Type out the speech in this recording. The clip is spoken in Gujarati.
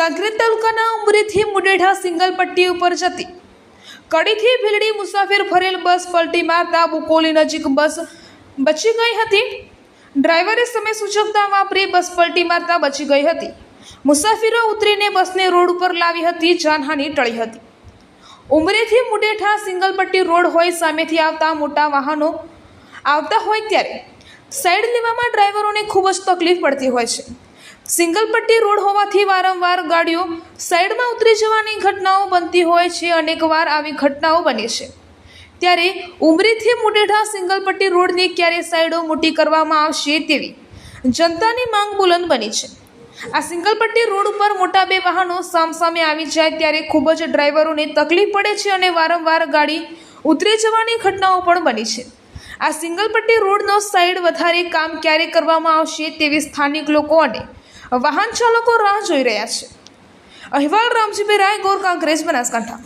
કાંકરેજ તાલુકાના ઉમરેથી મુડેઠા સિંગલ પટ્ટી ઉપર જતી કડીથી ભીલડી મુસાફિર ફરેલ બસ પલટી મારતા બુકોલી નજીક બસ બચી ગઈ હતી। ડ્રાઈવરે સમય સૂચકતા વાપરી બસ પલટી મારતા બચી ગઈ હતી। મુસાફિરો ઉતરીને બસને રોડ ઉપર લાવી હતી। જાનહાનિ ટળી હતી। ઉમરેથી મુડેઠા સિંગલ પટ્ટી રોડ હોય, સામેથી આવતા મોટા વાહનો આવતા હોય ત્યારે સાઈડ લેવામાં ડ્રાઈવરોને ખૂબ જ તકલીફ પડતી હોય છે। સિંગલ પટ્ટી રોડ હોવાથી વારંવાર ગાડીઓ સાઈડમાં ઉતરી જવાની ઘટનાઓ બનતી હોય છે। અનેકવાર આવી ઘટનાઓ બની છે। ત્યારે ઉમરીથી મુડેઠા સિંગલ પટ્ટી રોડની ક્યારે સાઈડો મોટી કરવામાં આવશે તેવી જનતાની માંગ બુલંદ બની છે। આ સિંગલ પટ્ટી રોડ ઉપર મોટા બે વાહનો સામસામે આવી જાય ત્યારે ખૂબ જ ડ્રાઈવરોને તકલીફ પડે છે અને વારંવાર ગાડી ઉતરી જવાની ઘટનાઓ પણ બની છે। આ સિંગલ પટ્ટી રોડનો સાઈડ વધારે કામ ક્યારે કરવામાં આવશે તેવી સ્થાનિક લોકો અને વાહન ચાલકો રાહ જોઈ રહ્યા છે। અહેવાલ રામજીભાઈ રાય, ગોર, કાંકરેજ, બનાસકાંઠા।